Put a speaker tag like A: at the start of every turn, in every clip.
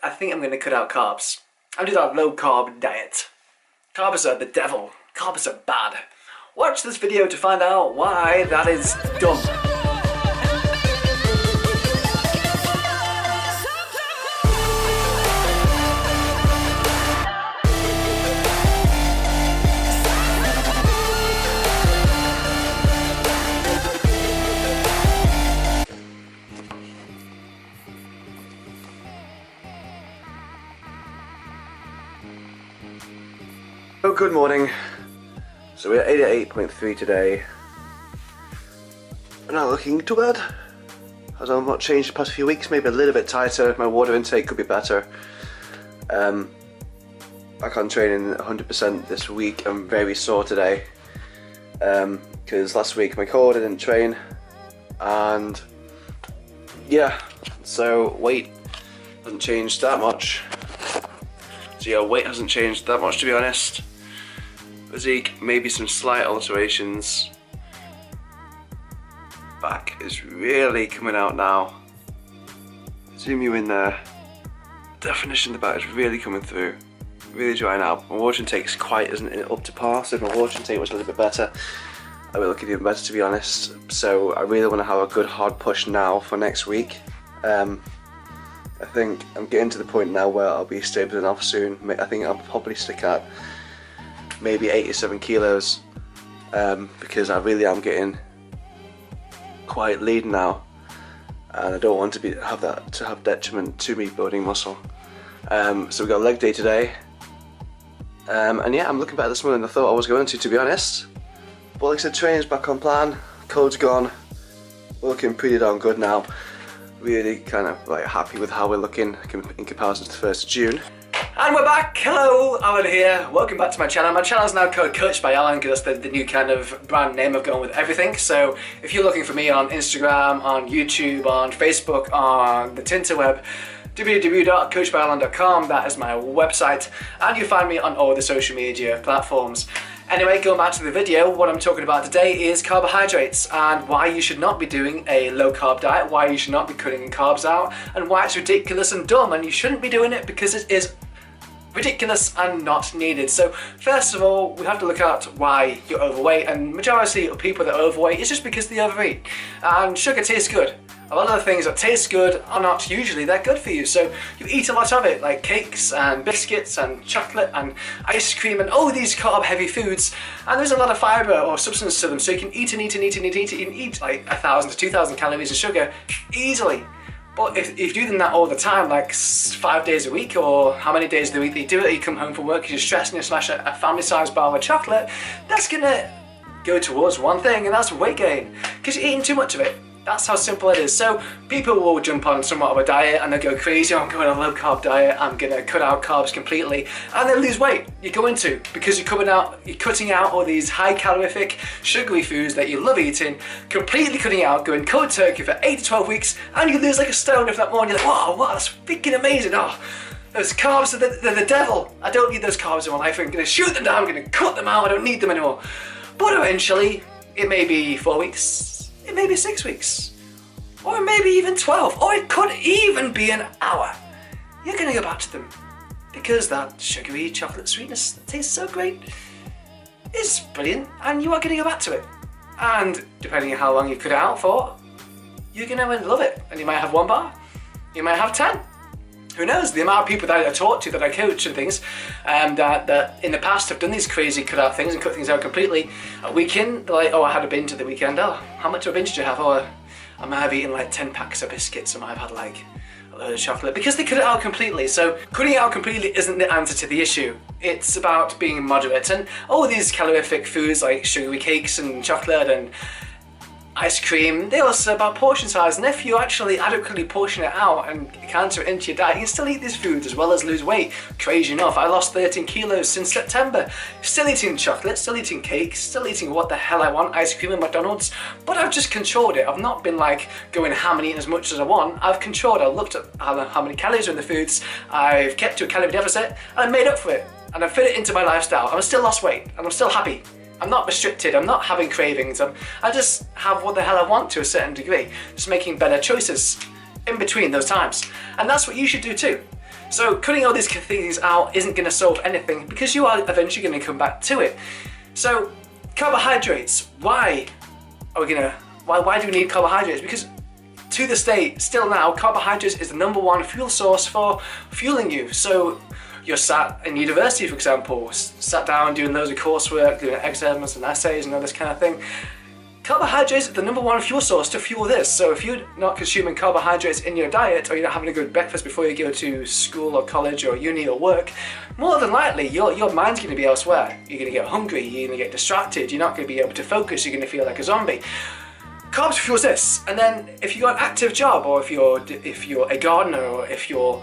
A: I think I'm going to cut out carbs. I'll do that low carb diet. Carbs are the devil. Carbs are bad. Watch this video to find out why that is dumb. Oh, good morning. So we're at 88.3 today. We're not looking too bad. As I've not changed the past few weeks, maybe a little bit tighter. My water intake could be better. Back on training 100% this week. I'm very sore today. Because last week my core didn't train. And yeah, so weight hasn't changed that much. So yeah, weight hasn't changed that much, to be honest. Physique, maybe some slight alterations. Back is really coming out now. Zoom you in there. Definition of the back is really coming through. Really drying out. My water intake isn't up to par, so if my water intake was a little bit better, I would look even better, to be honest. So I really want to have a good hard push now for next week. I think I'm getting to the point now where I'll be stable enough soon. I think I'll probably stick at maybe 87 kilos because I really am getting quite lean now, and I don't want to have detriment to me building muscle. So we got leg day today, and yeah, I'm looking better this morning than I thought I was going to be honest. But like I said, training's back on plan, cold's gone, we're looking pretty darn good now. Really kind of like happy with how we're looking in comparison to the 1st of June. And we're back! Hello, Alan here. Welcome back to my channel. My channel is now called Coached by Alan because that's the new kind of brand name of going with everything. So if you're looking for me on Instagram, on YouTube, on Facebook, on the Tinterweb, www.coachedbyalan.com, that is my website, and you find me on all the social media platforms. Anyway, going back to the video, what I'm talking about today is carbohydrates and why you should not be doing a low carb diet, why you should not be cutting carbs out, and why it's ridiculous and dumb, and you shouldn't be doing it because it is ridiculous and not needed. So first of all, we have to look at why you're overweight, and majority of people that are overweight is just because they overeat. And sugar tastes good. A lot of the things that taste good are not usually that good for you, so you eat a lot of it, like cakes and biscuits and chocolate and ice cream and all these carb heavy foods, and there's a lot of fibre or substance to them, so you can eat and eat and eat and eat and eat and eat like 1,000 to 2,000 calories of sugar easily. But if you're doing that all the time, like 5 days a week, or how many days of the week that you do it, you come home from work, you're stressed and you smash a family-sized bar of chocolate, that's gonna go towards one thing, and that's weight gain, because you're eating too much of it. That's how simple it is. So people will jump on somewhat of a diet and they go crazy, I'm going on a low carb diet, I'm gonna cut out carbs completely, and they lose weight. You're going to, because you're cutting out all these high calorific, sugary foods that you love eating, completely cutting out, going cold turkey for 8 to 12 weeks, and you lose like a stone if not more, and you're like, wow, that's freaking amazing. Oh, those carbs are they're the devil. I don't need those carbs in my life. I'm gonna shoot them down, I'm gonna cut them out, I don't need them anymore. But eventually, it may be 4 weeks, it may be 6 weeks, or maybe even 12, or it could even be an hour. You're gonna go back to them because that sugary chocolate sweetness that tastes so great is brilliant, and you are gonna go back to it. And depending on how long you cut it out for, you're gonna love it. And you might have 1 bar, you might have 10. Who knows? The amount of people that I talk to, that I coach and things, that in the past have done these crazy cut out things and cut things out completely. A weekend, they're like, oh, I had a binge at the weekend. Oh, how much of a binge did you have? Oh, I might have eaten like 10 packs of biscuits. I might have had like a load of chocolate, because they cut it out completely. So cutting it out completely isn't the answer to the issue. It's about being moderate, and all these calorific foods like sugary cakes and chocolate and ice cream, they're also about portion size, and if you actually adequately portion it out and counter it into your diet, you can still eat these foods as well as lose weight. Crazy enough, I lost 13 kilos since September. Still eating chocolate, still eating cakes, still eating what the hell I want, ice cream and McDonald's, but I've just controlled it. I've not been like going ham and eating as much as I want. I've controlled, I've looked at how many calories are in the foods, I've kept to a calorie deficit, and I made up for it, and I fit it into my lifestyle, and I still lost weight, and I'm still happy. I'm not restricted, I'm not having cravings, I just have what the hell I want to a certain degree, just making better choices in between those times. And that's what you should do too. So cutting all these things out isn't going to solve anything because you are eventually going to come back to it. So carbohydrates, why do we need carbohydrates? Because to this day, still now, carbohydrates is the #1 fuel source for fueling you. So you're sat in university, for example, sat down doing loads of coursework, doing exams and essays and all this kind of thing. Carbohydrates are the #1 fuel source to fuel this. So if you're not consuming carbohydrates in your diet, or you're not having a good breakfast before you go to school or college or uni or work, more than likely your mind's going to be elsewhere. You're going to get hungry, you're going to get distracted, you're not going to be able to focus, you're going to feel like a zombie. Carbs fuels this, and then if you've got an active job, or if you're a gardener, or if you're,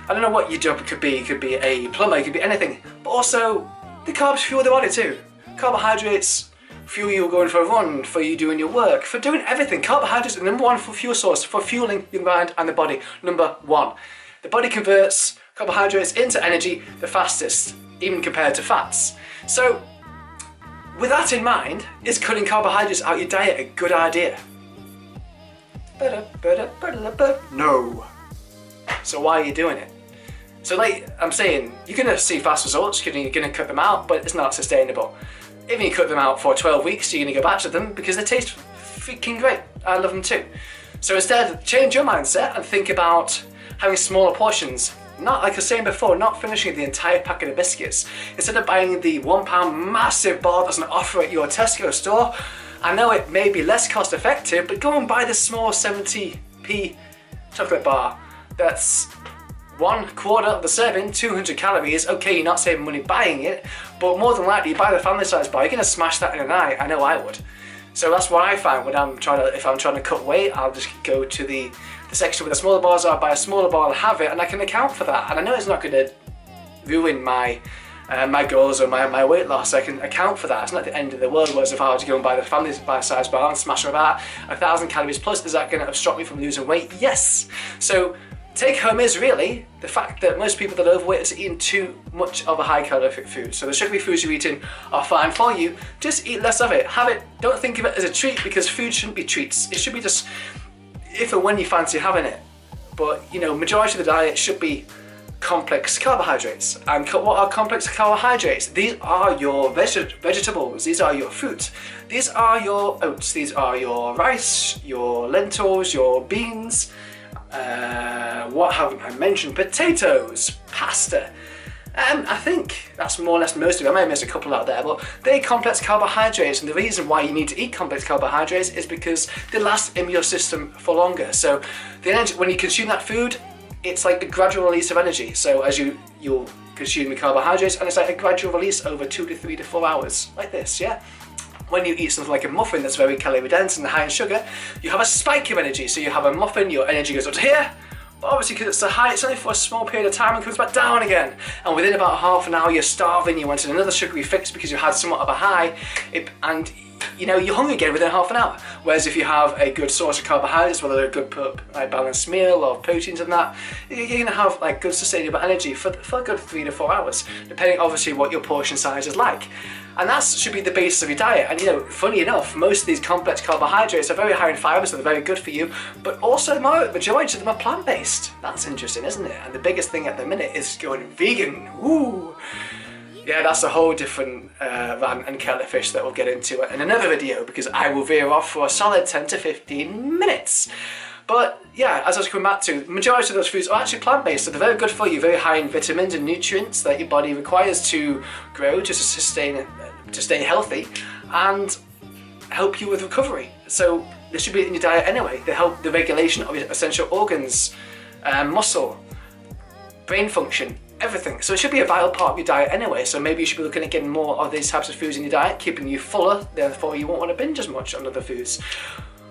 A: I don't know what your job could be. It could be a plumber, it could be anything. But also, the carbs fuel the body too. Carbohydrates fuel you going for a run, for you doing your work, for doing everything. Carbohydrates are the #1 fuel source for fueling your mind and the body. #1. The body converts carbohydrates into energy the fastest, even compared to fats. So, with that in mind, is cutting carbohydrates out your diet a good idea? No. So why are you doing it? So like I'm saying, you're going to see fast results, you're going to cut them out, but it's not sustainable. Even if you cut them out for 12 weeks, you're going to go back to them because they taste freaking great. I love them too. So instead, change your mindset and think about having smaller portions. Not, like I was saying before, not finishing the entire packet of biscuits. Instead of buying the £1 massive bar that's on offer at your Tesco store, I know it may be less cost effective, but go and buy the small 70p chocolate bar. That's 1/4 of the serving, 200 calories. Okay, you're not saving money buying it, but more than likely you buy the family size bar, you're gonna smash that in a night. I know I would. So that's what I find when if I'm trying to cut weight, I'll just go to the section where the smaller bars are, buy a smaller bar and have it, and I can account for that. And I know it's not gonna ruin my goals or my weight loss. I can account for that. It's not the end of the world. Whereas if I were to go and buy the family size bar and smash about 1,000 calories plus, is that going to obstruct me from losing weight? Yes. So take home is really the fact that most people that are overweight are eating too much of a high calorific food. So the sugary foods you're eating are fine for you. Just eat less of it. Have it. Don't think of it as a treat, because food shouldn't be treats. It should be just if and when you fancy having it. But you know, majority of the diet should be complex carbohydrates. And what are complex carbohydrates? These are your vegetables, these are your fruit, these are your oats, these are your rice, your lentils, your beans, what haven't I mentioned? Potatoes, pasta. I think that's more or less most of it. I may have missed a couple out there, but they're complex carbohydrates, and the reason why you need to eat complex carbohydrates is because they last in your system for longer. So the energy, when you consume that food, it's like a gradual release of energy. So as you'll consume the carbohydrates, and it's like a gradual release over 2 to 3 to 4 hours, like this, yeah? When you eat something like a muffin that's very calorie dense and high in sugar, you have a spike of energy. So you have a muffin, your energy goes up to here, but obviously because it's so high, it's only for a small period of time and comes back down again. And within about half an hour, you're starving, you wanted another sugary fix because you had somewhat of a high, and you know, you're hungry again within half an hour. Whereas if you have a good source of carbohydrates, whether a good like balanced meal or proteins and that, you're gonna have like good sustainable energy for a good 3 to 4 hours, depending obviously what your portion size is like. And that should be the basis of your diet. And you know, funny enough, most of these complex carbohydrates are very high in fiber, so they're very good for you, but also the majority of them are plant-based. That's interesting, isn't it? And the biggest thing at the minute is going vegan. Ooh. Yeah, that's a whole different rant and kettle of fish that we'll get into in another video, because I will veer off for a solid 10 to 15 minutes. But yeah, as I was coming back to, the majority of those foods are actually plant-based, so they're very good for you, very high in vitamins and nutrients that your body requires to grow, to sustain, to stay healthy, and help you with recovery. So they should be in your diet anyway. They help the regulation of your essential organs, muscle, brain function, everything. So it should be a vital part of your diet anyway. So maybe you should be looking at getting more of these types of foods in your diet, keeping you fuller, therefore you won't want to binge as much on other foods.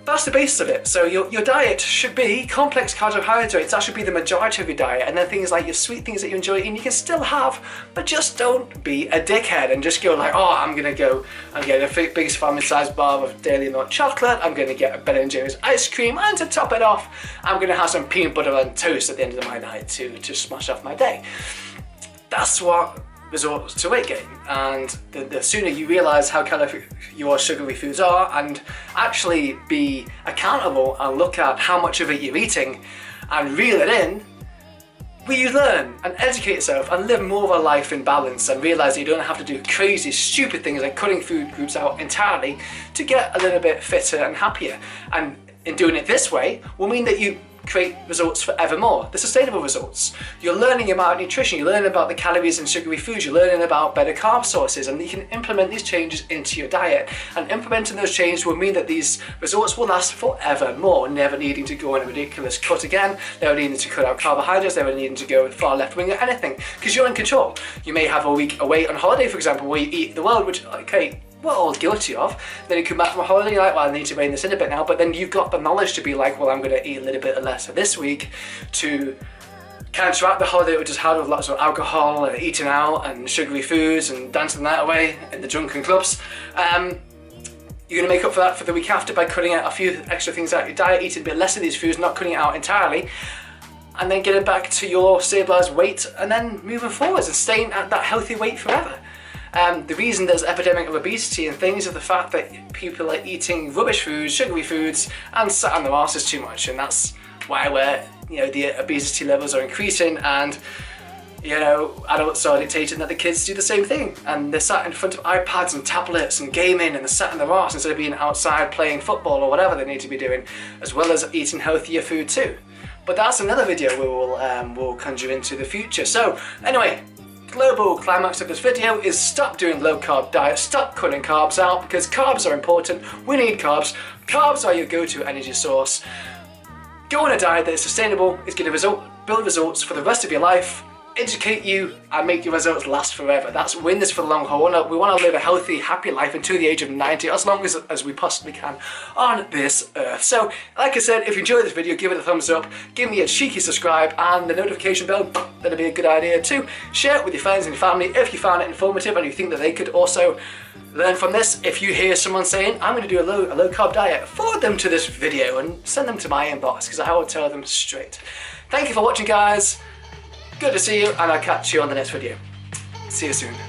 A: That's the basis of it. So your diet should be complex carbohydrates. That should be the majority of your diet. And then things like your sweet things that you enjoy eating, you can still have, but just don't be a dickhead and just go like, oh, I'm getting a biggest family size bar of daily milk chocolate, I'm gonna get a Ben & Jerry's ice cream, and to top it off, I'm gonna have some peanut butter and toast at the end of my night to smash off my day. That's what results to weight gain. And the sooner you realise how calorific your sugary foods are, and actually be accountable and look at how much of it you're eating and reel it in, where you learn and educate yourself and live more of a life in balance and realise that you don't have to do crazy, stupid things like cutting food groups out entirely to get a little bit fitter and happier. And in doing it this way will mean that you create results forevermore, the sustainable results. You're learning about nutrition, you're learning about the calories in sugary foods, you're learning about better carb sources, and you can implement these changes into your diet. And implementing those changes will mean that these results will last forevermore, never needing to go on a ridiculous cut again, never needing to cut out carbohydrates, never needing to go far left wing or anything, because you're in control. You may have a week away on holiday, for example, where you eat the world, which, okay, we're all guilty of. Then you come back from a holiday, you're like, well, I need to rein this in a bit now, but then you've got the knowledge to be like, well, I'm going to eat a little bit less this week to counteract the holiday, which is hard with lots of alcohol and eating out and sugary foods and dancing that away in the drunken clubs. You're going to make up for that for the week after by cutting out a few extra things out of your diet, eating a bit less of these foods, not cutting it out entirely, and then getting back to your stabilised weight and then moving forwards and staying at that healthy weight forever. The reason there's epidemic of obesity and things is the fact that people are eating rubbish foods, sugary foods, and sat on their asses too much, and that's why the obesity levels are increasing, and adults are dictating that the kids do the same thing, and they're sat in front of iPads and tablets and gaming, and they're sat on their arse instead of being outside playing football or whatever they need to be doing, as well as eating healthier food too. But that's another video we'll conjure into the future. So anyway, global climax of this video is stop doing low carb diets, stop cutting carbs out, because carbs are important. We need carbs. Carbs are your go-to energy source. Go on a diet that is sustainable, is going to build results for the rest of your life, educate you, and make your results last forever. That's win this for the long haul. We want to live a healthy, happy life until the age of 90, as long as we possibly can on this earth. So, like I said, if you enjoyed this video, give it a thumbs up, give me a cheeky subscribe, and the notification bell, that'd be a good idea too. Share it with your friends and your family if you found it informative and you think that they could also learn from this. If you hear someone saying, I'm going to do a low carb diet, forward them to this video and send them to my inbox, because I will tell them straight. Thank you for watching, guys. Good to see you, and I'll catch you on the next video. See you soon.